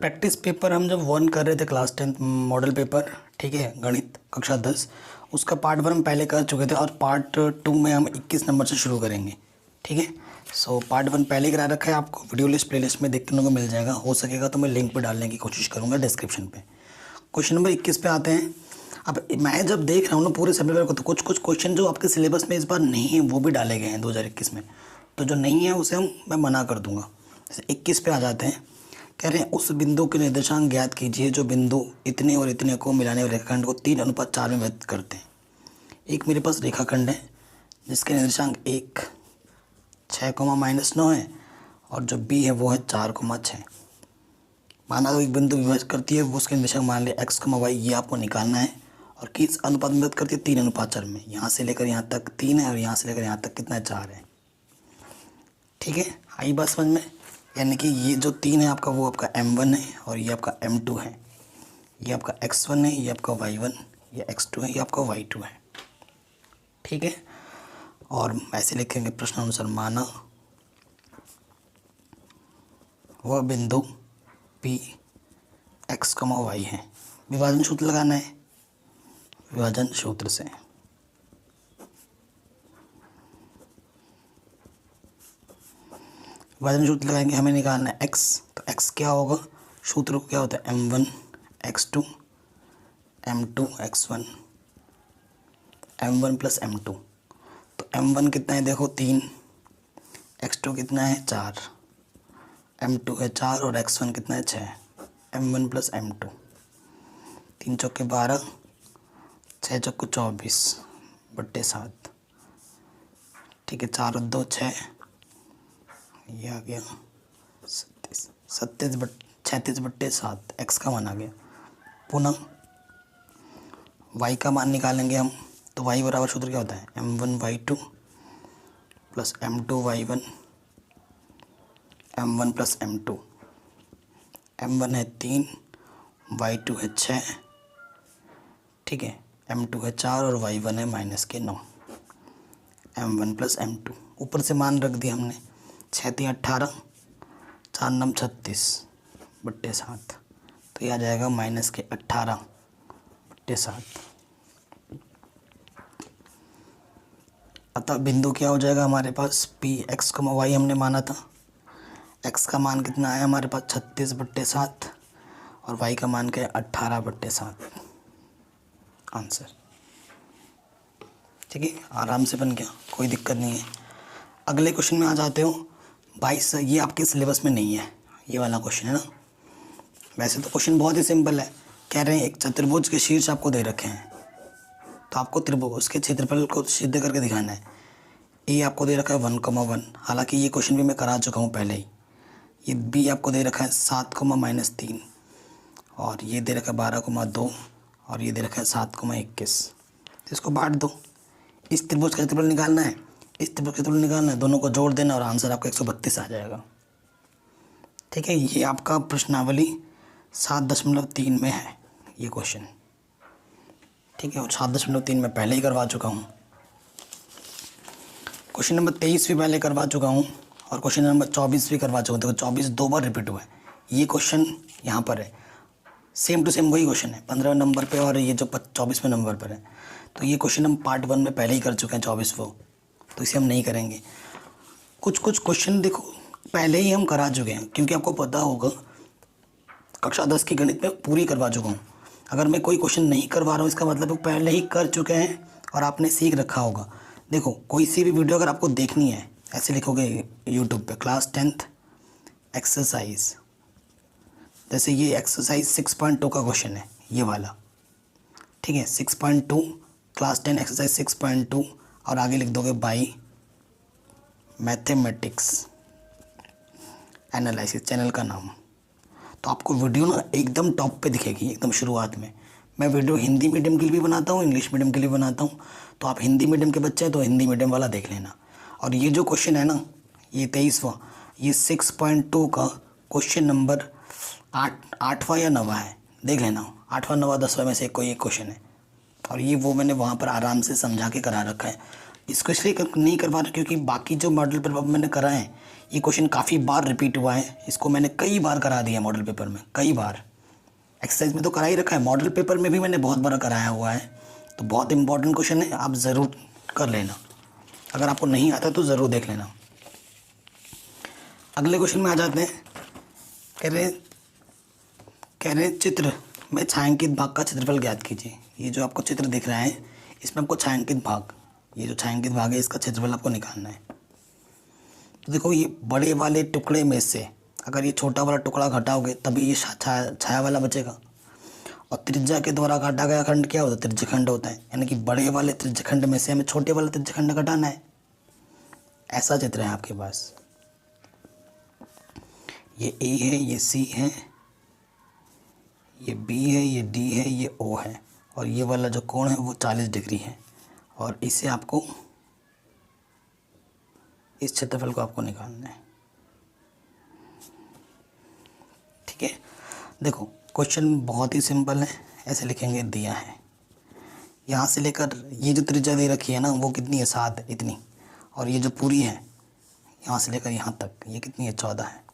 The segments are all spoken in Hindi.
प्रैक्टिस पेपर हम जब 1 कर रहे थे क्लास 10 मॉडल पेपर, ठीक है, गणित कक्षा 10, उसका पार्ट 1 हम पहले कर चुके थे और पार्ट 2 में हम 21 नंबर से शुरू करेंगे। ठीक है, सो पार्ट 1 पहले करा रखा है, आपको वीडियो लिस्ट प्लेलिस्ट में देखने को मिल जाएगा। हो सकेगा तो मैं लिंक पे डालने की कोशिश करूँगा डिस्क्रिप्शन पे। क्वेश्चन नंबर 21 पे आते हैं। अब मैं जब देख रहा हूँ ना पूरे सब्जेक्ट को, तो कुछ कुछ क्वेश्चन जो आपके सिलेबस में इस बार नहीं है वो भी डाले गए हैं 2021 में, तो जो नहीं है उसे मैं मना कर दूंगा। जैसे 21 पे आ जाते हैं, कह रहे हैं उस बिंदु के निर्देशांक ज्ञात कीजिए जो बिंदु इतने और इतने को मिलाने वाले रेखाखंड को 3:4 में व्यक्त करते हैं। एक मेरे पास रेखाखंड है जिसके निर्देशांक 1 6,-9 है और जो बी है वो है 4,6। माना तो एक बिंदु विभाजित करती है, वो उसके निर्देशांक मान लिया x, y, ये आपको निकालना है और किस अनुपात में व्यक्त करती है 3:4 में। यहाँ से लेकर यहाँ तक 3 है और यहाँ से लेकर यहाँ तक कितना है 4 है। ठीक है, आई बात समझ में। यानी कि ये जो 3 है आपका वो आपका m1 है और ये आपका m2 है, ये आपका x1 है, ये आपका y1, ये x2 है, ये आपका y2 है। ठीक है, और ऐसे लिखेंगे प्रश्न अनुसार, माना वह बिंदु P x, y है। विभाजन सूत्र लगाना है, विभाजन सूत्र से विभाजन सूत्र लगाएंगे, हमें निकालना है x। तो x क्या होगा, सूत्र को क्या होता है m1 x2 m2 x1 m1 plus m2। तो m1 कितना है देखो 3, x2 कितना है 4, m2 है 4 और x1 कितना है 6, m1 प्लस m2। 3 चौके 12, 6 चौके 24/7। ठीक है, 4 और 2 6, ये आ गया 36/7, x का मान आ गया। पुनः y का मान निकालेंगे हम, तो y बराबर सूत्र क्या होता है m1 y2 plus m2 y1 m1 plus m2। m1 है 3, y2 है 6, ठीक है, m2 है 4 और y1 है -9। m1 प्लस m2 ऊपर से मान रख दिया हमने, 6×3 18, 4×9 36/7, तो ये आ जाएगा -18/7। अतः बिंदु क्या हो जाएगा हमारे पास P x, y हमने माना था। x का मान कितना आया हमारे पास 36/7 और y का मान क्या है 18/7 आंसर। ठीक है, आराम से बन गया, कोई दिक्कत नहीं है। अगले क्वेश्चन में आ जाते हो 22। ये आपके सिलेबस में नहीं है, ये वाला क्वेश्चन है ना। वैसे तो क्वेश्चन बहुत ही सिंपल है, कह रहे हैं एक चतुर्भुज के शीर्ष आपको दे रखे हैं, तो आपको त्रिभुज के क्षेत्रफल को सिद्ध करके दिखाना है। ए आपको दे रखा है 1,1, हालांकि ये क्वेश्चन भी मैं करा चुका हूँ पहले ही। ये बी आपको दे रखा है 7,-3 और ये दे रखा है 12,2 और ये दे रखा है 7,21। तो इसको बांट दो, इस त्रिभुज का क्षेत्रफल निकालना है, इस त्रिभुज का क्षेत्रफल निकालना है, दोनों को जोड़ देना और आंसर आपका 132 आ जाएगा। ठीक है, ये आपका प्रश्नावली 7.3 में है ये क्वेश्चन। ठीक है, और 7.3 में पहले ही करवा चुका हूँ। क्वेश्चन नंबर 23 भी पहले करवा चुका हूँ और क्वेश्चन नंबर 24 भी करवा चुका हूँ। देखो 24 दो बार रिपीट हुआ है। ये क्वेश्चन यहाँ पर है, सेम टू सेम वही क्वेश्चन है 15 नंबर पे और ये जो 24वें नंबर पर है। तो ये क्वेश्चन हम पार्ट 1 में पहले ही कर चुके हैं 24वां, तो इसे हम नहीं करेंगे। कुछ कुछ क्वेश्चन देखो पहले ही हम करा चुके हैं, क्योंकि आपको पता होगा कक्षा 10 की गणित में पूरी करवा चुका हूँ। अगर मैं कोई क्वेश्चन नहीं करवा रहा हूँ इसका मतलब वो पहले ही कर चुके हैं और आपने सीख रखा होगा। देखो कोई सी भी वीडियो अगर आपको देखनी है, ऐसे लिखोगे यूट्यूब पे क्लास 10th एक्सरसाइज, जैसे ये एक्सरसाइज 6.2 का क्वेश्चन है ये वाला। ठीक है, 6.2 क्लास 10 एक्सरसाइज 6.2 और आगे लिख दोगे बाई मैथमेटिक्स एनालिसिस, चैनल का नाम। तो आपको वीडियो ना एकदम टॉप पे दिखेगी, एकदम शुरुआत में। मैं वीडियो हिंदी मीडियम के लिए भी बनाता हूँ, इंग्लिश मीडियम के लिए बनाता हूँ। तो आप हिंदी मीडियम के बच्चे हैं तो हिंदी मीडियम वाला देख लेना। और ये जो क्वेश्चन है ना, ये 23वां, ये 6.2 का क्वेश्चन नंबर 8वां या 9वां है, देख लेना। 8वां 9वां 10वां में से कोई एक क्वेश्चन है और ये वो मैंने वहाँ पर आराम से समझा के करा रखा है। इसको इसलिए नहीं करवा रहा क्योंकि बाकी जो मॉडल पर मैंने कराए हैं ये क्वेश्चन काफ़ी बार रिपीट हुआ है, इसको मैंने कई बार करा दिया मॉडल पेपर में, कई बार। एक्सरसाइज में तो करा ही रखा है, मॉडल पेपर में भी मैंने बहुत बार कराया हुआ है। तो बहुत इंपॉर्टेंट क्वेश्चन है, आप ज़रूर कर लेना। अगर आपको नहीं आता तो ज़रूर देख लेना। अगले क्वेश्चन में आ जाते हैं। कह रहे चित्र में छायांकित भाग का क्षेत्रफल ज्ञात कीजिए। ये जो आपको चित्र दिख रहा है, इसमें आपको छायांकित भाग, ये जो छायांकित भाग है, इसका क्षेत्रफल आपको निकालना है। तो देखो, ये बड़े वाले टुकड़े में से अगर ये छोटा वाला टुकड़ा घटाओगे तभी ये छाया वाला बचेगा। और त्रिज्या के द्वारा काटा गया खंड क्या होता है? त्रिज्यखंड होता है। यानी कि बड़े वाले त्रिज्यखंड में से हमें छोटे वाले त्रिज्यखंड घटाना है। ऐसा चित्र है आपके पास। ये ए है, ये सी है, ये बी है, ये डी है, ये ओ है, और ये वाला जो कोण है वो 40 डिग्री है। और इससे आपको, इस क्षेत्रफल को आपको निकालना है। ठीक है, देखो क्वेश्चन बहुत ही सिंपल है। ऐसे लिखेंगे, दिया है यहाँ से लेकर ये जो त्रिज्या दे रखी है ना, वो कितनी है? 7 है, इतनी। और ये जो पूरी है यहाँ से लेकर यहाँ तक, ये कितनी है? 14 है।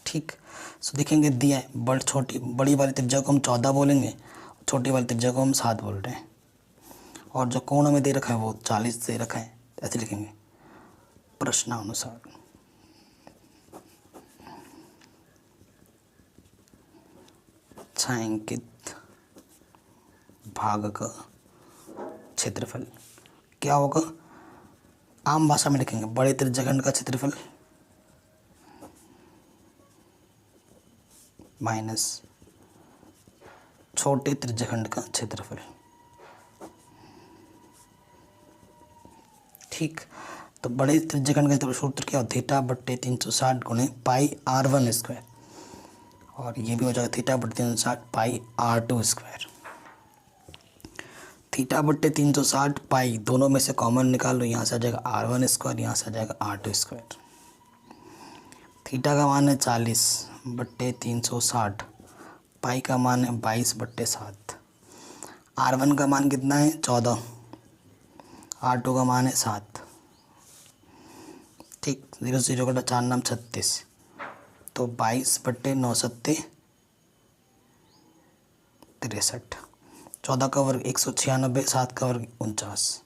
ठीक, सो देखेंगे दिया है। बड़ी वाली त्रिज्या को हम 14 बोलेंगे, छोटी वाली त्रिज्या को हम 7 बोल रहे हैं। और जो कोण हमें दे रखा है वो 40 दे रखा है। ऐसे लिखेंगे, प्रश्नानुसार छायांकित भाग का क्षेत्रफल क्या होगा? आम भाषा में लिखेंगे, बड़े त्रिज्यखंड का क्षेत्रफल माइनस छोटे त्रिज्यखंड का क्षेत्रफल। ठीक, तो बड़े त्रिज्यखंड का क्षेत्रफल सूत्र क्या होता है? थीटा बट्टे 360 गुणे पाई r1 स्क्वायर, और ये भी हो जाएगा थीटा बट्टे 360 पाई r2 स्क्वायर। थीटा बट्टे 360 पाई, दोनों में से कॉमन निकाल लो, यहाँ से आ जाएगा r1 स्क्वायर, यहाँ से आ जाएगा r2 स्क्वायर। थीटा का मान है 40 बट्टे 360, पाई का मान है 22 बट्टे 7, r1 का मान कितना है? 14, r2 का मान है 7। ठीक, 0 0 कटा 4 नाम 36, तो 22 बट्टे 9 सत्ते 63, 14 का वर्ग 196, 7 का वर्ग 49।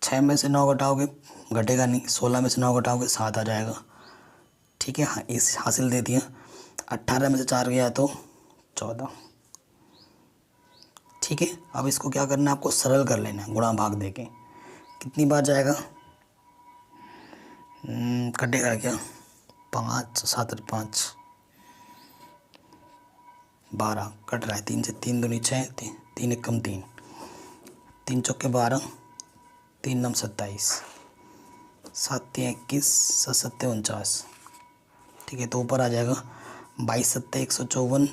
6 में से 9 घटाओगे, घटेगा नहीं। 16 में से 9 घटाओगे 7 आ जाएगा। ठीक है, हाँ, इस हासिल दे दिया। 18 में से 4 गया तो 14। ठीक है, अब इसको क्या करना है? आपको सरल कर लेना है, गुणा भाग देके। कितनी बार जाएगा? कटेगा क्या? 5 7 5 12 कट रहा है। 3 से 3 दूनी 6, 3 एक कम 3, 3 चौके 12, 3 नम 27, 7 3 21, 7 7 49। ठीक है, तो ऊपर आ जाएगा 22 7 154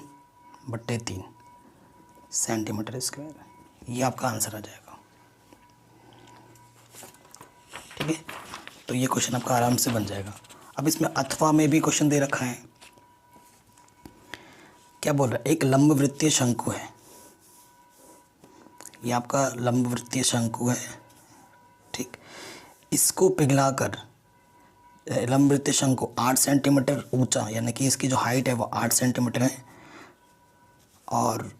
बट्टे 3 सेंटीमीटर स्क्वायर। ये आपका आंसर आ जाएगा। ठीक है, तो ये क्वेश्चन आपका आराम से बन जाएगा। अब इसमें अथवा में भी क्वेश्चन दे रखा है। क्या बोल रहा है? एक लंबवृत्तीय शंकु है, ये आपका लंबवृत्तीय शंकु है। ठीक, इसको पिघलाकर, लंबवृत्तीय शंकु 8 सेंटीमीटर ऊंचा, यानी कि इसकी जो हाइट है वो 8 सेंटीमीटर है, और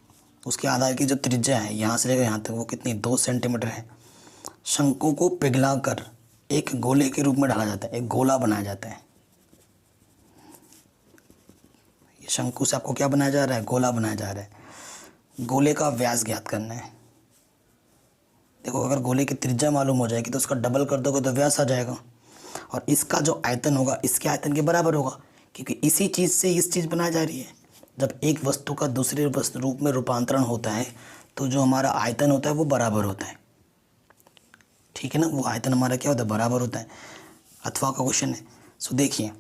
उसके आधार की जो त्रिज्या है यहाँ से लेकर यहाँ तक वो कितनी? 2 सेंटीमीटर है। शंकु को पिघलाकर एक गोले के रूप में ढाला जाता है, एक गोला बनाया जाता है। ये शंकु से आपको क्या बनाया जा रहा है? गोला बनाया जा रहा है। गोले का व्यास ज्ञात करना है। देखो, अगर गोले की त्रिज्या मालूम हो जाएगी तो उसका डबल कर दोगे तो व्यास आ जाएगा, और इसका जो आयतन होगा इसके आयतन के बराबर होगा, क्योंकि इसी चीज़ से इस चीज़ बनाई जा रही है। जब एक वस्तु का दूसरे वस्तु रूप में रूपांतरण होता है तो जो हमारा आयतन होता है वो बराबर होता है। ठीक है ना, वो आयतन हमारा क्या होता है? बराबर होता है। अथवा का क्वेश्चन है। सो देखिए,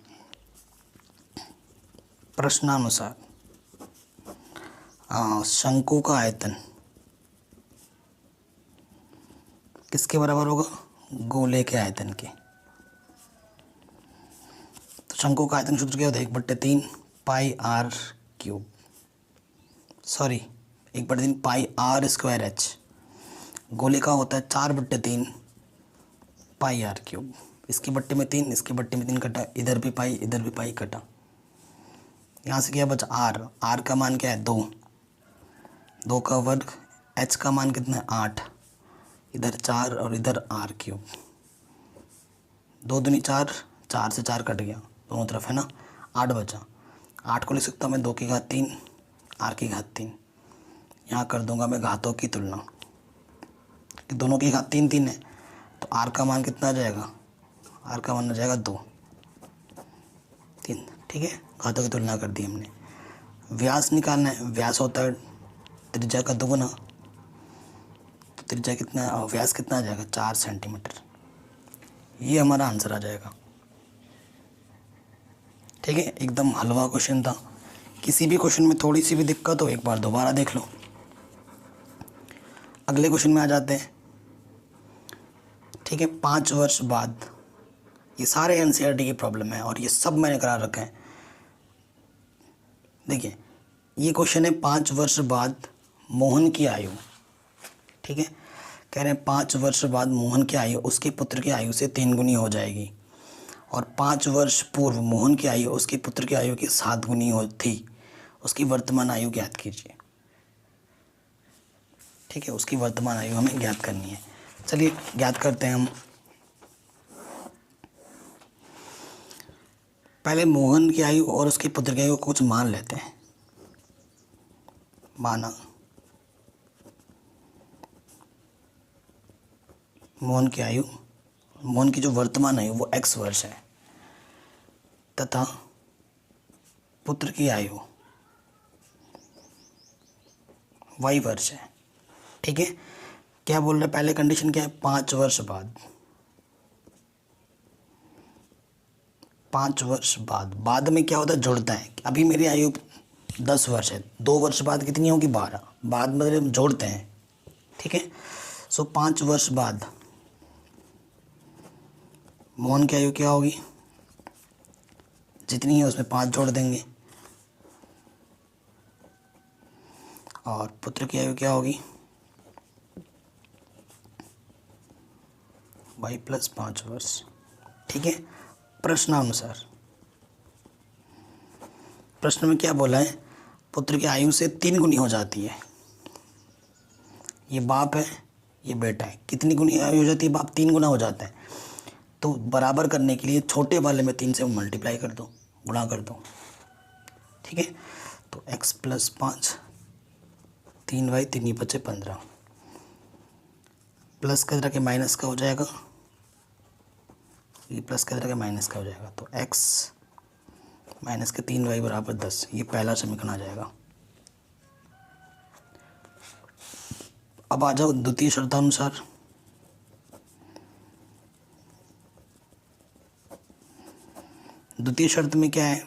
प्रश्नानुसार शंकु का आयतन किसके बराबर होगा? गोले के आयतन के। तो शंकु का आयतन सूत्र क्या होता है? 1/3 पाई r क्यूब, सॉरी 1/3 पाई r स्क्वायर h गोले का होता है 4/3 पाई आर क्यूब। इसकी बट्टे में 3, इसकी बट्टे में 3 कटा, इधर भी पाई इधर भी पाई कटा। यहाँ से क्या बचा आर, आर का मान क्या है 2, 2 का वर्ग, एच का मान कितना है 8, इधर 4 और इधर आर क्यूब। 2 दूनी 4, 4 से 4 कट गया दोनों तरफ है ना, 8 बचा। 8 को लिख सकता हूँ मैं 2 की घात 3 आर की घात 3। यहाँ कर दूंगा मैं घातों की तुलना कि दोनों की घात 3 3 है, तो आर का मान कितना आ जाएगा, आर का मान आ जाएगा 2 3। ठीक है, घातों की तुलना कर दी हमने। व्यास निकालना है, व्यास होता है त्रिज्या का दोगुना, तो त्रिज्या कितना है, व्यास कितना आ जाएगा 4 सेंटीमीटर। ये हमारा आंसर आ जाएगा। ठीक है, एकदम हलवा क्वेश्चन था। किसी भी क्वेश्चन में थोड़ी सी भी दिक्कत हो एक बार दोबारा देख लो। अगले क्वेश्चन में आ जाते हैं। ठीक है, 5 वर्ष बाद, ये सारे एनसीईआरटी की प्रॉब्लम है और ये सब मैंने करा रखा है। देखिए ये क्वेश्चन है 5 वर्ष बाद मोहन की आयु। ठीक है, कह रहे हैं 5 वर्ष बाद मोहन की आयु उसके पुत्र की आयु से 3 गुनी हो जाएगी, और 5 वर्ष पूर्व मोहन की आयु उसके पुत्र की आयु की 7 गुनी हो थी। उसकी वर्तमान आयु ज्ञात कीजिए। ठीक है, उसकी वर्तमान आयु हमें ज्ञात करनी है। चलिए ज्ञात करते हैं हम। पहले मोहन की आयु और उसके पुत्र की आयु को कुछ मान लेते हैं। माना मोहन की आयु, मोहन की जो वर्तमान आयु वो x वर्ष है, तथा पुत्र की आयु y वर्ष है। ठीक है, क्या बोल रहे हैं, पहले कंडीशन क्या है, 5 वर्ष बाद, 5 वर्ष बाद, बाद में क्या होता है जोड़ता है। अभी मेरी आयु 10 वर्ष है, 2 वर्ष बाद कितनी होगी 12, बाद मतलब जोड़ते हैं। ठीक है, सो 5 वर्ष बाद मोहन की आयु क्या होगी, जितनी है उसमें 5 जोड़ देंगे, और पुत्र की आयु क्या होगी y + 5 वर्ष। ठीक है, प्रश्नानुसार, प्रश्न में क्या बोला है, पुत्र की आयु से 3 गुनी हो जाती है। ये बाप है ये बेटा है, कितनी गुनी आयु हो जाती है, बाप 3 गुना हो जाता है। तो बराबर करने के लिए छोटे वाले में 3 से मल्टीप्लाई कर दो, गुणा कर दो। ठीक है, तो x + 5 3y 3 ही बचे 15, प्लस का के माइनस का हो जाएगा, ये प्लस का के माइनस का हो जाएगा, तो x माइनस के 3y बराबर 10। ये पहला समीकरण आ जाएगा। अब आ जाओ द्वितीय शर्तानुसार। द्वितीय शर्त में क्या है,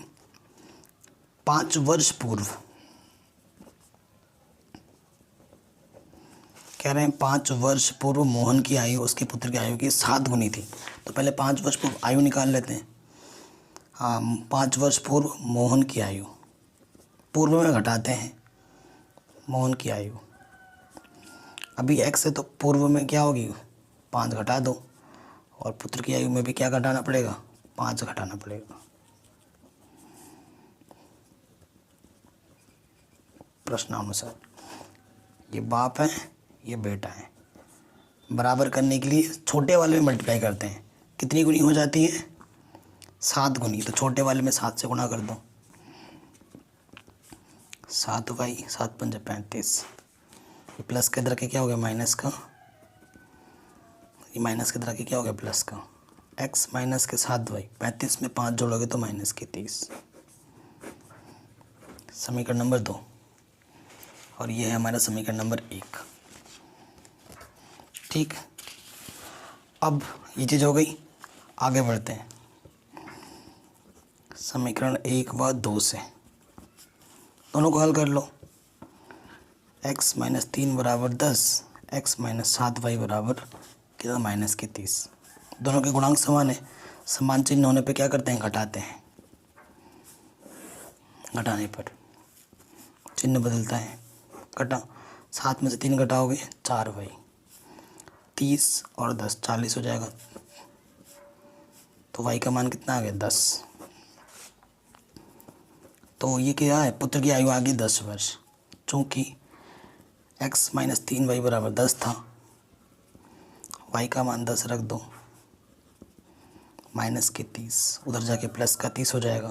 5 वर्ष पूर्व, कह रहे हैं 5 वर्ष पूर्व मोहन की आयु उसके पुत्र की आयु की 7 गुनी थी। तो पहले 5 वर्ष पूर्व आयु निकाल लेते हैं। हाँ, 5 वर्ष पूर्व मोहन की आयु, पूर्व में घटाते हैं मोहन की आयु। अभी x है तो पूर्व में क्या होगी 5 घटा दो, और पुत्र की आयु में भी क्या घटाना पड़ेगा 5 घटाना पड़ेगा। प्रश्नानुसार, ये बाप है ये बेटा है, बराबर करने के लिए छोटे वाले में मल्टीप्लाई करते हैं। कितनी गुनी हो जाती है 7 गुनी, तो छोटे वाले में 7 से गुणा कर दो, 7y 7 × 5 = 35। ये प्लस के इधर के क्या हो गया माइनस का, ये माइनस के इधर के क्या हो गया प्लस का, x माइनस के 7y, 35 में 5 जोड़ोगे तो माइनस के 30। समीकरण नंबर 2, और ये है हमारा समीकरण नंबर 1। ठीक, अब ये चीज़ हो गई, आगे बढ़ते हैं। समीकरण 1 व 2 से दोनों को हल कर लो। x - 3 = 10, x - 7y बराबर कितना -30। दोनों के गुणांक समान है, समान चिन्ह होने पे क्या करते हैं घटाते हैं, घटाने पर चिन्ह बदलता है, कटा 7 में से 3 घटाओगे 4y, 30 और 10 40 हो जाएगा। तो y का मान कितना आ गया 10। तो ये क्या है, पुत्र की आयु आ गई 10 वर्ष। चूँकि x - 3y बराबर 10 था, y का मान 10 रख दो, माइनस के 30, उधर जाके प्लस का 30 हो जाएगा।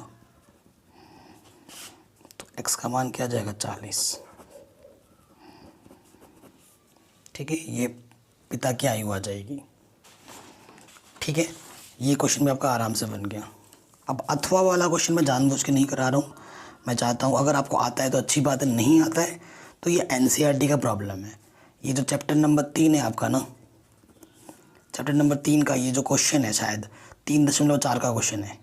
तो x का मान क्या जाएगा 40। ठीक है, ये पिता की आयु आ जाएगी। ठीक है, ये क्वेश्चन भी आपका आराम से बन गया। अब अथवा वाला क्वेश्चन मैं जानबूझ के नहीं करा रहा हूँ, मैं चाहता हूँ अगर आपको आता है तो अच्छी बात है, नहीं आता है तो ये एनसीईआरटी का प्रॉब्लम है। ये जो चैप्टर नंबर 3 है आपका ना, चैप्टर नंबर 3 का ये जो क्वेश्चन है शायद 3.4 का क्वेश्चन है।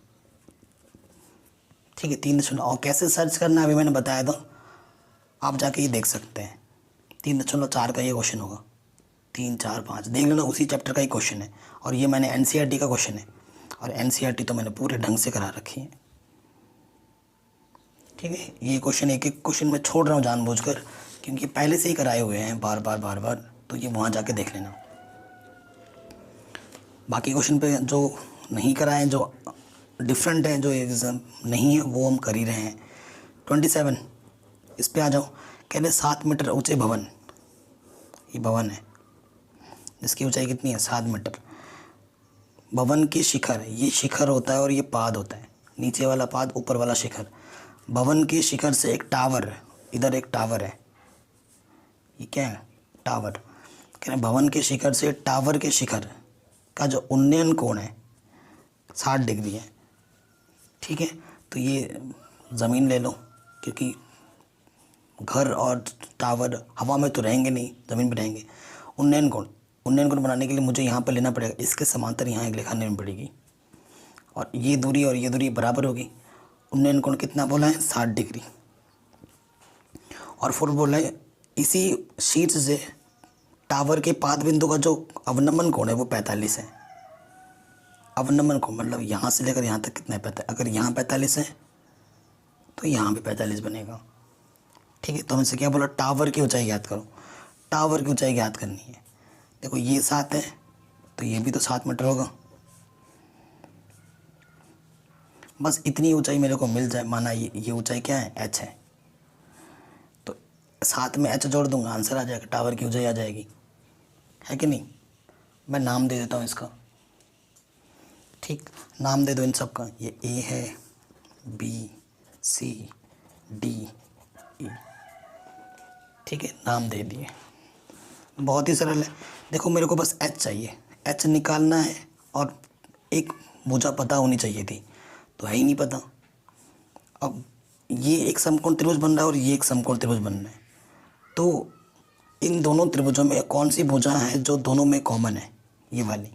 ठीक है, 3 और कैसे सर्च करना है अभी मैंने बताया था, आप जाके ये देख सकते हैं। 3.4 का ये क्वेश्चन होगा, 3 4 5 देख लेना, उसी चैप्टर का ही क्वेश्चन है। और ये मैंने एनसीईआरटी का क्वेश्चन है, और एनसीईआरटी तो मैंने पूरे ढंग से करा रखी है। ठीक है, ये क्वेश्चन एक एक क्वेश्चन मैं छोड़ रहा हूँ जानबूझकर, क्योंकि पहले से ही कराए हुए हैं बार बार, तो ये वहाँ जाके देख लेना। बाकी क्वेश्चन पे जो नहीं कराए, जो डिफरेंट है, जो एग्जाम नहीं है, वो हम कर ही रहे हैं। 27 इस पे आ जाओ। कह रहे 7 मीटर ऊंचे भवन, ये भवन है जिसकी ऊंचाई कितनी है 7 मीटर। भवन के शिखर, ये शिखर होता है और ये पाद होता है, नीचे वाला पाद ऊपर वाला शिखर। भवन के शिखर से एक टावर है, इधर एक टावर है, ये क्या है टावर। कह रहे भवन के शिखर से टावर के शिखर का जो उन्नयन कोण है 60 डिग्री है। ठीक है, तो ये ज़मीन ले लो, क्योंकि घर और टावर हवा में तो रहेंगे नहीं, ज़मीन पर रहेंगे। उन्नयन कोण बनाने के लिए मुझे यहाँ पर लेना पड़ेगा, इसके समांतर यहाँ एक रेखा लेनी पड़ेगी, और ये दूरी बराबर होगी। उन्नयन कोण कितना बोला है 60 डिग्री। और फिर बोला है इसी शीर्ष से टावर के पाद बिंदु का जो अवनमन कोण है वो 45 है। अवनमन कोण मतलब यहाँ से लेकर यहाँ तक कितना है 45। अगर यहाँ 45 है तो यहाँ भी 45 बनेगा। ठीक है, तो हमसे क्या बोला, टावर की ऊंचाई ज्ञात करो। टावर की ऊंचाई ज्ञात करनी है। देखो ये 7 है तो ये भी तो 7 मीटर होगा। बस इतनी ऊंचाई मेरे को मिल जाए, माना ये ऊंचाई क्या है h है, तो 7 में h जोड़ दूंगा, आंसर आ जाएगा, टावर की ऊंचाई आ जाएगी, है कि नहीं। मैं नाम दे देता हूँ इसका। ठीक, नाम दे दो इन सब का, ये A है, B C D E। ठीक है, नाम दे दिए, बहुत ही सरल है। देखो मेरे को बस h चाहिए, h निकालना है, और एक भुजा पता होनी चाहिए थी, तो है ही नहीं पता। अब ये एक समकोण त्रिभुज बन रहा है और ये एक समकोण त्रिभुज बन रहा है, तो इन दोनों त्रिभुजों में कौन सी भुजा है जो दोनों में कॉमन है, ये वाली।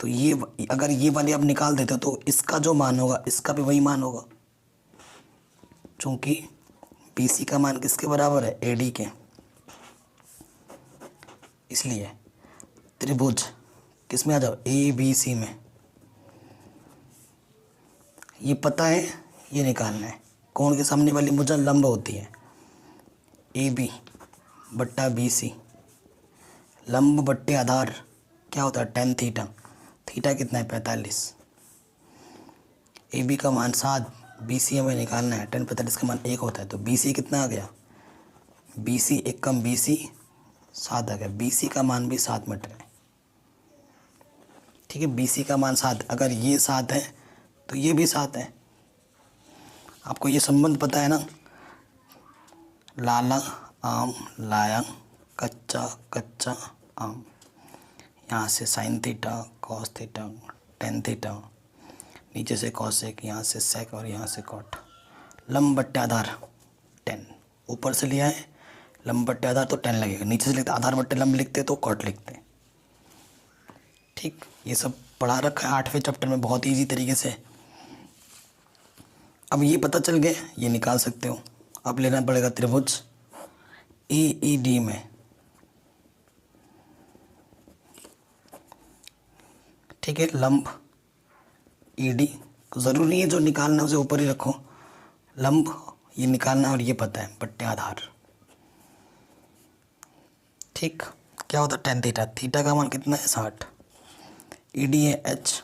तो ये अगर ये वाली आप निकाल देते हो तो इसका जो मान होगा इसका भी वही मान होगा, चूँकि BC का मान किसके बराबर है AD के। इसलिए त्रिभुज किस में आ जाओ ABC में, ये पता है, ये निकालना है। कोण के सामने वाली भुजा लंब होती है AB बट्टा BC, लंब बट्टे आधार क्या होता है tan थीटा, थीटा कितना है 45। AB का मान 7, BC हमें निकालना है, tan 45 का मान 1 होता है, तो BC कितना आ गया, BC 1 कम BC 7 आ गया। BC का मान भी 7 मीटर है। ठीक है, BC का मान 7, अगर ये 7 है तो ये भी 7 है। आपको ये संबंध पता है ना, लाला आम लाया कच्चा कच्चा आम, यहाँ से sine theta cos theta tan theta, नीचे से कॉसेक, यहाँ से सेक और यहाँ से कॉट। लंब बट्टे आधार 10, ऊपर से लिया है लंब बट्टे आधार तो 10 लगेगा, नीचे से लिखते आधार बट्टे लंब लिखते तो कॉट लिखते। ठीक, ये सब पढ़ा रखा है 8वें चैप्टर में बहुत ईजी तरीके से। अब ये पता चल गया, ये निकाल सकते हो। अब लेना पड़ेगा त्रिभुज AED में। ठीक है, लंब ED ज़रूरी नहीं है जो निकालना है उसे ऊपर ही रखो, लंब ये निकालना और ये पता है बट्टे आधार। ठीक, क्या होता है टेन थीटा, थीटा का मान कितना है 60, ई डी है एच,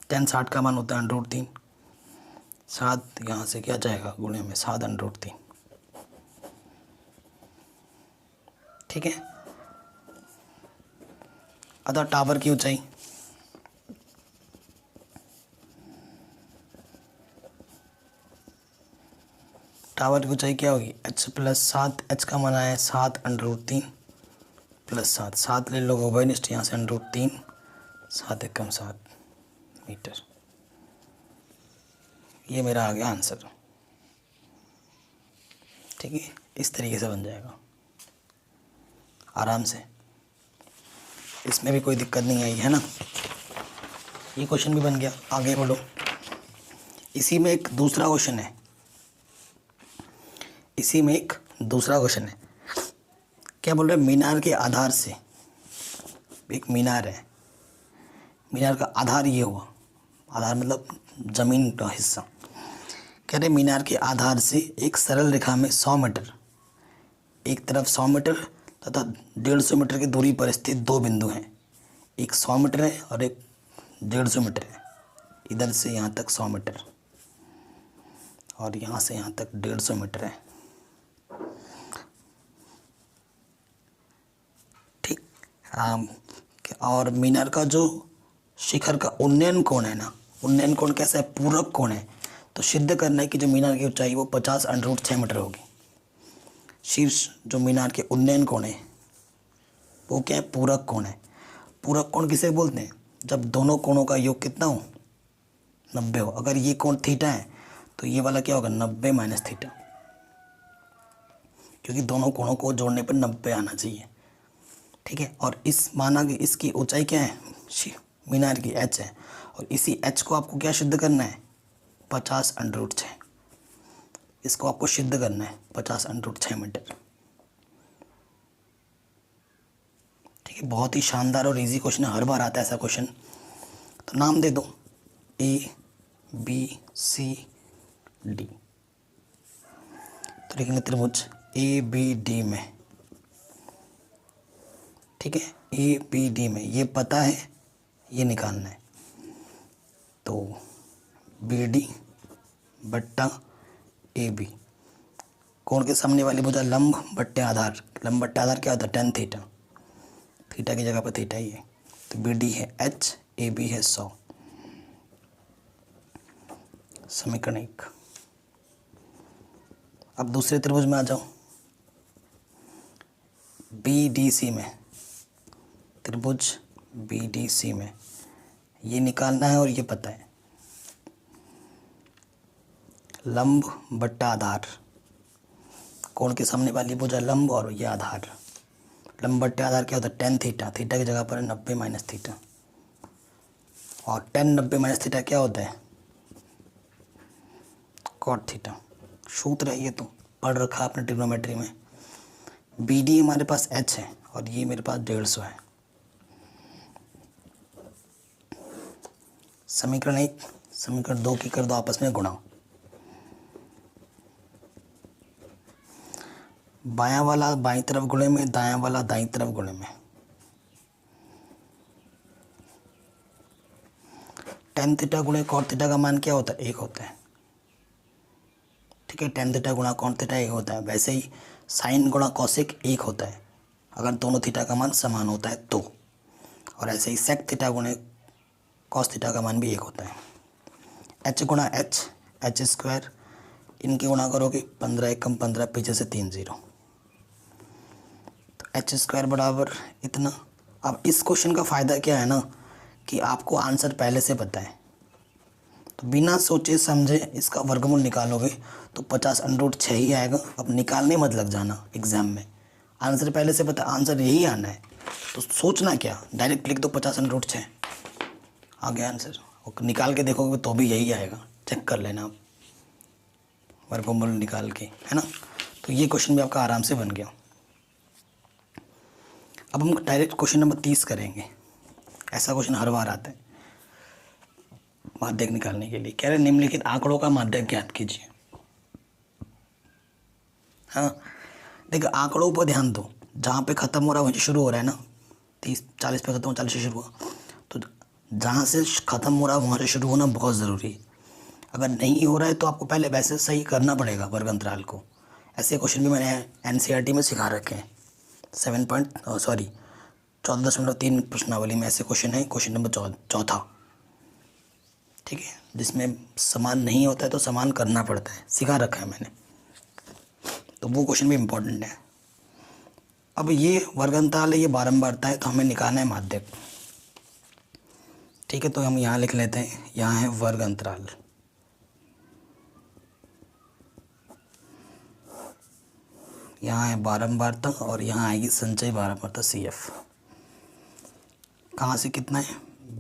टेन 60 का मान होता है √3, 7 यहाँ से क्या जाएगा गुणे में 7 √3, ठीक है। अतः टावर की ऊंचाई क्या होगी h प्लस 7, h का मान आया है 7 √3 प्लस 7, 7 ले लो उभयनिष्ठ यहाँ से √3, 7 एकम 7 मीटर। ये मेरा आ गया आंसर, ठीक है। इस तरीके से बन जाएगा आराम से, इसमें भी कोई दिक्कत नहीं आई है ना। ये क्वेश्चन भी बन गया। आगे बढ़ो, इसी में एक दूसरा क्वेश्चन है, क्या बोल रहे हैं, मीनार के आधार से, एक मीनार है, मीनार का आधार ये हुआ, आधार मतलब जमीन का हिस्सा, कह रहे मीनार के आधार से एक सरल रेखा में 100 मीटर, एक तरफ 100 मीटर तथा 150 मीटर की दूरी पर स्थित दो बिंदु हैं, एक 100 मीटर है और एक 150 मीटर है। इधर से यहाँ तक 100 मीटर और यहाँ से यहाँ तक 150 मीटर है, ठीक। और मीनार का जो शिखर का उन्नयन कोण है ना, उन्नयन कोण कैसा है, पूरक कोण है, तो सिद्ध करना है कि जो मीनार की ऊंचाई वो 50 √6 मीटर होगी। शीर्ष जो मीनार के उन्नयन कोण है वो क्या है, पूरक कोण है। पूरक कोण किसे बोलते हैं, जब दोनों कोणों का योग कितना हो, 90 हो। अगर ये कोण थीटा है तो ये वाला क्या होगा, 90 माइनस थीटा, क्योंकि दोनों कोणों को जोड़ने पर 90 आना चाहिए, ठीक है। और इस माना कि इसकी ऊंचाई क्या है, मीनार की h है, और इसी h को आपको क्या सिद्ध करना है, 50 √6, इसको आपको सिद्ध करना है 50 √6 मीटर, ठीक है। बहुत ही शानदार और इजी क्वेश्चन है, हर बार आता है ऐसा क्वेश्चन। तो नाम दे दो ABCD, तो लिखेंगे त्रिभुज ABD में, ठीक है। ABD में ये पता है, ये निकालना है, तो BD बट्टा AB, कोण के सामने वाली भुजा लंब बट्टे आधार, लंब बट्टे आधार क्या होता है, tan थीटा, थीटा की जगह पर थीटा ही है, तो BD है h, AB है 100। समीकरण 1। अब दूसरे त्रिभुज में आ जाओ, BDC में, त्रिभुज BDC में ये निकालना है और ये पता है, लंब बट्टा आधार, कोण के सामने वाली भुजा लंब और ये आधार, लंब बट्टे आधार क्या होता है, tan थीटा, थीटा की जगह पर 90 माइनस थीटा, और tan 90 माइनस थीटा क्या होता है, cot थीटा। सूत्र है ये, तो पढ़ रखा आपने ट्रिग्नोमेट्री में। BD हमारे पास h है और ये मेरे पास 150 है। समीकरण 1 समीकरण 2 की कर दो आपस में गुणा, बायां वाला बाईं तरफ गुणे में, दायां वाला दाईं तरफ गुणे में। tan थीटा गुणे cot थीटा का मान क्या होता है, 1 होता है, ठीक है। tan थीटा गुणा cot थीटा 1 होता है। वैसे ही sin गुणा cosec 1 होता है, अगर दोनों थीटा का मान समान होता है तो, और ऐसे ही sec थीटा गुणे cos थीटा का मान भी 1 होता है। h गुणा h स्क्वायर, इनकी गुणा करोगे 15 एकम 15, पीछे से 3 0, तो h स्क्वायर बराबर इतना। अब इस क्वेश्चन का फ़ायदा क्या है ना, कि आपको आंसर पहले से पता है, तो बिना सोचे समझे इसका वर्गमूल निकालोगे तो 50 √6 ही आएगा। अब निकालने मत लग जाना एग्जाम में, आंसर पहले से पता, आंसर यही आना है, तो सोचना क्या, डायरेक्ट लिख दो 50 √6, आ गया आंसर। और निकाल के देखोगे तो भी यही आएगा, चेक कर लेना आप वर्गमूल निकाल के, है ना। तो ये क्वेश्चन भी आपका आराम से बन गया। अब हम डायरेक्ट क्वेश्चन नंबर 30 करेंगे। ऐसा क्वेश्चन हर बार आता है माध्यक निकालने के लिए। कह रहे निम्नलिखित आंकड़ों का माध्यक ज्ञात कीजिए। हाँ देखो, आंकड़ों पर ध्यान दो, जहाँ पे ख़त्म हो रहा है वहीं शुरू हो रहा है ना, 30-40 पे ख़त्म हो, 40 से शुरू हुआ, तो जहाँ से ख़त्म हो रहा है वहाँ से शुरू होना बहुत ज़रूरी है। अगर नहीं हो रहा है तो आपको पहले वैसे सही करना पड़ेगा वर्ग अंतराल को। ऐसे क्वेश्चन भी मैंने NCERT में सिखा रखे हैं। 14.3 प्रश्नावली में ऐसे क्वेश्चन है, क्वेश्चन नंबर 4, ठीक है, जिसमें समान नहीं होता है तो समान करना पड़ता है, सिखा रखा है मैंने, तो वो क्वेश्चन भी इम्पोर्टेंट है। अब ये वर्ग अंतराल है, ये बारंबारता है, तो हमें निकालना है माध्यक, ठीक है। तो हम यहाँ लिख लेते हैं, यहाँ है वर्ग अंतराल, यहाँ है बारंबारता और यहाँ आएगी संचयी बारंबारता CF। कहाँ से कितना है,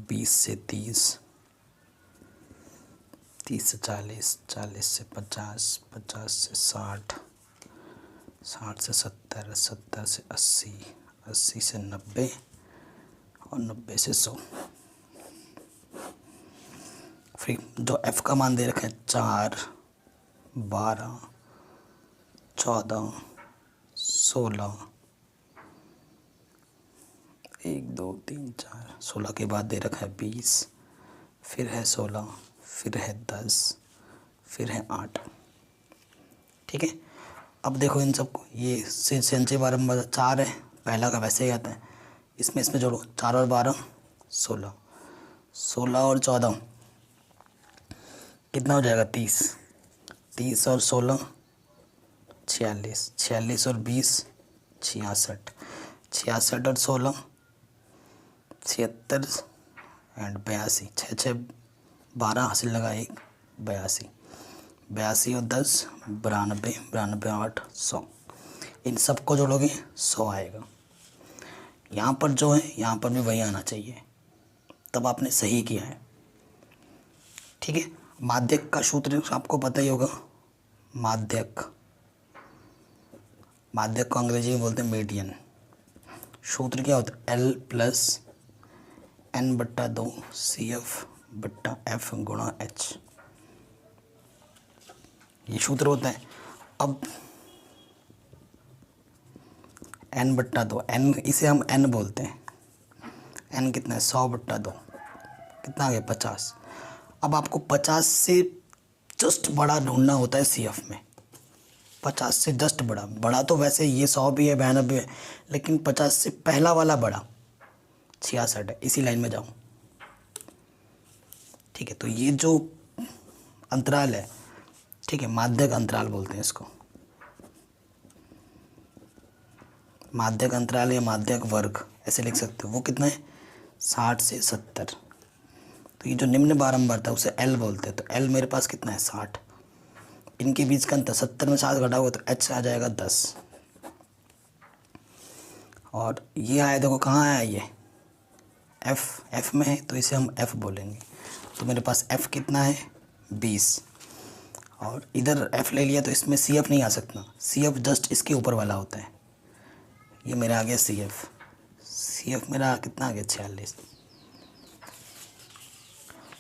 20 से 30, 30 से 40, 40 से 50, 50 से 60, 60 से 70, 70 से 80, 80 से 90 और 90 से 100। फिर जो F का मान दे रखा है 4, 12, 14, 16, 1 2 3 4, 16 के बाद दे रखा है 20, फिर है 16, फिर है 10, फिर है 8, ठीक है। अब देखो इन सबको, ये संचय बारंबार 4 है, पहला का वैसे ही आता है, इसमें जोड़ो, 4 और 12 16, 16 और 14 कितना हो जाएगा, 30, 30 और 16 46, 46 और 20 66, 66 और 16 76 एंड 82, 6 6 12 हासिल लगा 1, 82, 82 और 10 92, 92 8 100, इन सबको जोड़ोगे 100 आएगा। यहाँ पर जो है यहाँ पर भी वही आना चाहिए, तब आपने सही किया है, ठीक है। माध्यक का सूत्र आपको पता ही होगा, माध्यक को अंग्रेजी में बोलते हैं मीडियन। सूत्र क्या होता है, L + N/2 CF/F × H, ये सूत्र होता है। अब N/2, N इसे हम N बोलते हैं, N कितना है, 100/2, कितना आ गया 50। अब आपको 50 से जस्ट बड़ा ढूंढना होता है CF में, 50 से जस्ट बड़ा तो वैसे ये 100 भी है, 92 भी है, लेकिन 50 से पहला वाला बड़ा 66 है, इसी लाइन में जाऊँ, ठीक है। तो ये जो अंतराल है, ठीक है, माध्यक अंतराल बोलते हैं इसको, माध्यक अंतराल या माध्यक वर्ग ऐसे लिख सकते हो। वो कितना है, 60 से 70। तो ये जो निम्न बारंबारता है उसे L बोलते हैं, तो L मेरे पास कितना है 60, इनके बीच का अंतर 70 में 7 घटाओगे तो H आ जाएगा 10, और ये आया देखो कहाँ आया, ये F में है तो इसे हम F बोलेंगे। तो मेरे पास F कितना है 20, और इधर F ले लिया तो इसमें CF नहीं आ सकता, CF जस्ट इसके ऊपर वाला होता है, ये मेरा आ गया CF मेरा कितना आ गया 46।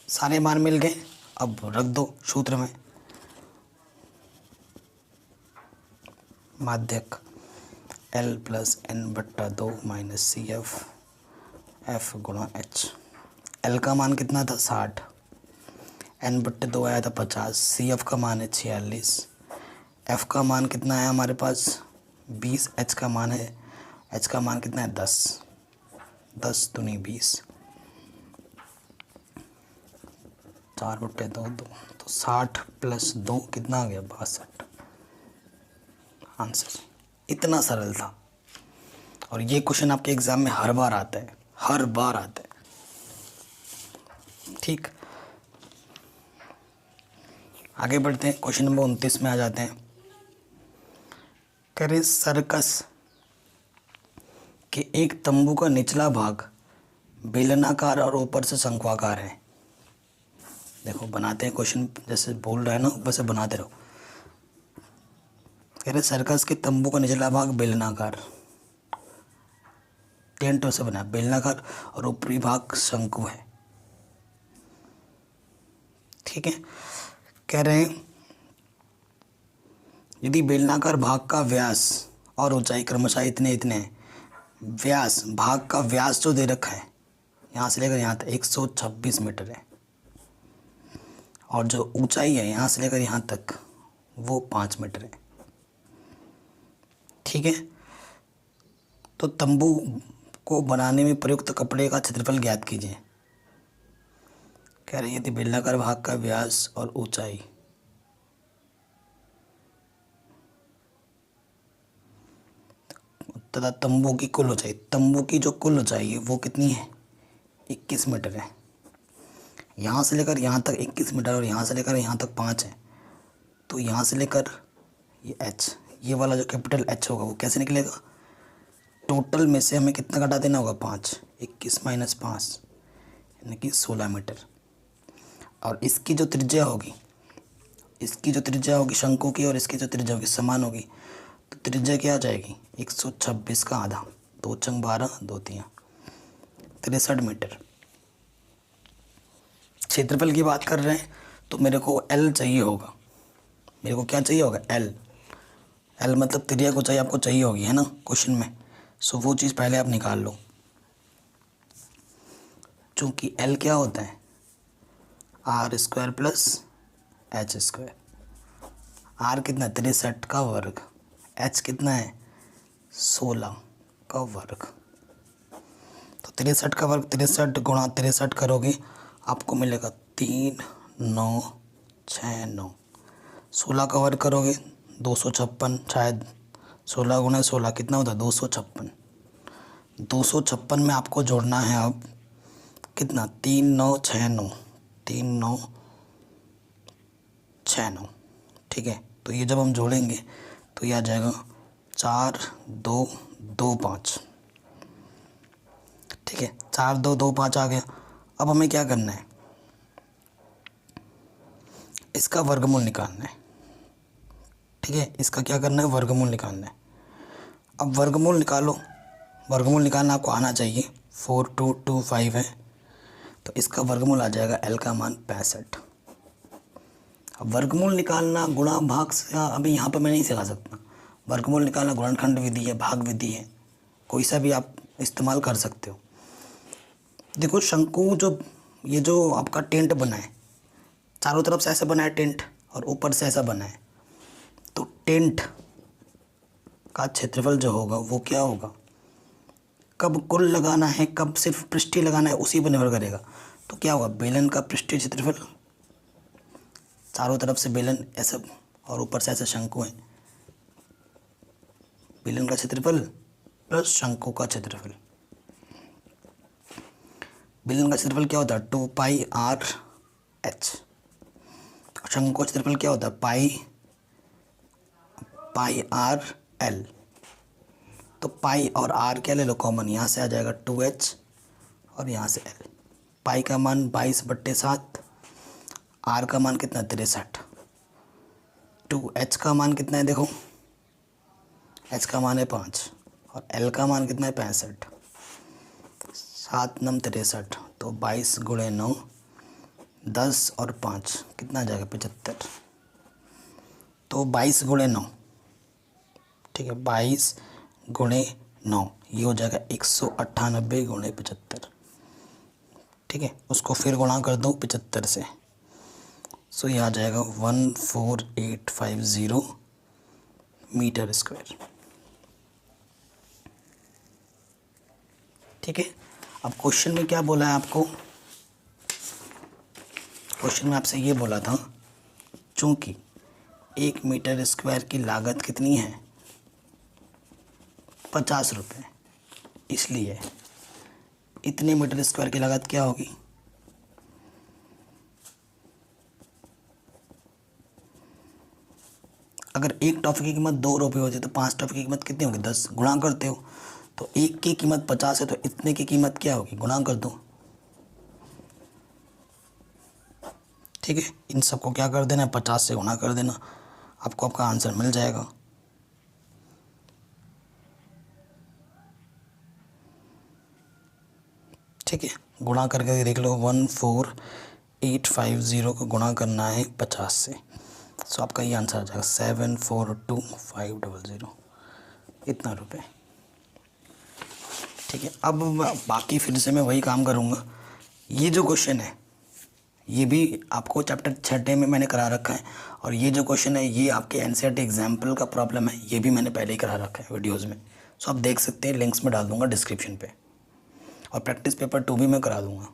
सारे मान मिल गए, अब रख दो सूत्र में, माध्यक L + N/2 - CF F × H। L का मान कितना था 60, N/2 आया था 50, CF का मान है 46, F का मान कितना है हमारे पास 20, H का मान कितना है 10, 10 दूनी 20, 4/2 2, तो 60 + 2 कितना आ गया 62, आंसर। इतना सरल था, और ये क्वेश्चन आपके एग्जाम में हर बार आता है, हर बार आता है, ठीक। आगे बढ़ते हैं, क्वेश्चन नंबर 29 में आ जाते हैं। कह रहे सर्कस के एक तंबू का निचला भाग बेलनाकार और ऊपर से शंक्वाकार है। देखो बनाते हैं क्वेश्चन, जैसे बोल रहा है ना वैसे बनाते रहो। कह रहे सर्कस के तंबू का निचला भाग बेलनाकार, टेंटों से बना बेलनाकार और ऊपरी भाग शंकु है, ठीक है। कह रहे हैं यदि बेलनाकार भाग का व्यास और ऊंचाई क्रमशः इतने इतने हैं। व्यास, भाग का व्यास जो दे रखा है यहाँ से लेकर यहाँ तक 126 मीटर है, और जो ऊंचाई है यहाँ से लेकर यहाँ तक वो 5 मीटर है। ठीक है, तो तंबू को बनाने में प्रयुक्त कपड़े का क्षेत्रफल ज्ञात कीजिए। कह रही है यदि बेलनाकार भाग का व्यास और ऊंचाई तथा तंबू की कुल ऊंचाई, तंबू की जो कुल ऊंचाई है वो कितनी है, 21 मीटर है। यहाँ से लेकर यहाँ तक 21 मीटर और यहाँ से लेकर यहाँ तक 5 है। तो यहाँ से लेकर ये एच, ये वाला जो कैपिटल एच होगा वो कैसे निकलेगा, टोटल में से हमें कितना घटा देना होगा, 5, 21 माइनस 5 यानी कि 16 मीटर। और इसकी जो त्रिज्या होगी, इसकी जो त्रिज्या होगी शंकु की और इसकी जो त्रिज्या होगी समान होगी, तो त्रिज्या क्या आ जाएगी, 126 का आधा, 2 चंग 12, 2 तियाँ 63 मीटर। क्षेत्रफल की बात कर रहे हैं तो मेरे को एल चाहिए होगा, मेरे को क्या चाहिए होगा, एल। एल मतलब त्रिज्या को चाहिए, आपको चाहिए होगी, है ना क्वेश्चन में। सो वो चीज़ पहले आप निकाल लो। चूँकि एल क्या होता है, R square plus H square. R कितना, 63 का वर्ग, एच कितना है, 16 का वर्ग। तो 63 का वर्ग 63 गुणा 63 करोगे आपको मिलेगा 3 9 6 9। 16 का वर्ग करोगे 256, शायद 16 गुणा 16 कितना होता है, 256। 256 में आपको जोड़ना है अब कितना, 3 9 6 9, 3 9 6 9। ठीक है, तो ये जब हम जोड़ेंगे तो ये आ जाएगा 4 2 2 5। ठीक है, 4 2 2 5 आ गया। अब हमें क्या करना है, इसका वर्गमूल निकालना है। ठीक है, इसका क्या करना है, वर्गमूल निकालना है। अब वर्गमूल निकालो, वर्गमूल निकालना आपको आना चाहिए। 4225 है, तो इसका वर्गमूल आ जाएगा एल का मान 65। अब वर्गमूल निकालना गुणा भाग से अभी यहाँ पर मैं नहीं सिखा सकता। वर्गमूल निकालना गुणनखंड विधि है, भाग विधि है, कोई सा भी आप इस्तेमाल कर सकते हो। देखो शंकु जो ये जो आपका टेंट बना है, चारों तरफ से ऐसा बना है टेंट और ऊपर से ऐसा बना है, तो टेंट का क्षेत्रफल जो होगा वो क्या होगा, कब कुल लगाना है कब सिर्फ पृष्ठीय लगाना है उसी पर निर्भर करेगा। तो क्या होगा, बेलन का पृष्ठीय क्षेत्रफल, चारों तरफ से बेलन ऐसा और ऊपर से ऐसा शंकु है, बेलन का क्षेत्रफल प्लस शंकु का क्षेत्रफल। बेलन का क्षेत्रफल क्या होता है, 2 पाई आर एच। शंकु का क्षेत्रफल क्या होता है, पाई आर एल। तो पाई और आर क्या ले लो कॉमन, यहाँ से आ जाएगा 2h और यहाँ से एल। पाई का मान 22/7, आर का मान कितना 63, 2h का मान कितना है देखो, h का मान है 5 और l का मान कितना है 65। 7 9 63, तो 22 गुणे 9 10 और 5 कितना आ जाएगा 75। तो 22 गुणे 9, ठीक है 22 गुणे 9 ये हो जाएगा 198 गुणे 75। ठीक है, उसको फिर गुणा कर दो 75 से, सो ये आ जाएगा 14850 मीटर स्क्वायर। ठीक है, अब क्वेश्चन में क्या बोला है आपको, क्वेश्चन में आपसे ये बोला था चूंकि 1 मीटर स्क्वायर की लागत कितनी है 50 रुपये, इसलिए इतने मीटर स्क्वायर की लागत क्या होगी, अगर एक टॉफी की कीमत 2 रुपये होती है तो 5 टॉफी की कीमत कितनी होगी 10, गुणा करते हो तो एक की कीमत 50 है तो इतने की कीमत क्या होगी, गुणा कर दो। ठीक है, इन सबको क्या कर देना है 50 से गुणा कर देना, आपको आपका आंसर मिल जाएगा। ठीक है, गुणा करके देख लो 14850 को गुणा करना है 50 से, सो आपका ये आंसर आ जाएगा 742500। इतना रुपये। ठीक है, अब बाकी फिर से मैं वही काम करूँगा। ये जो क्वेश्चन है ये भी आपको चैप्टर 6 में मैंने करा रखा है, और ये जो क्वेश्चन है ये आपके एनसीईआरटी एग्जाम्पल का प्रॉब्लम है, ये भी मैंने पहले ही करा रखा है वीडियोज़ में। सो आप देख सकते हैं, लिंक्स में डाल दूँगा डिस्क्रिप्शन पे, और प्रैक्टिस पेपर 2 भी मैं करा दूँगा।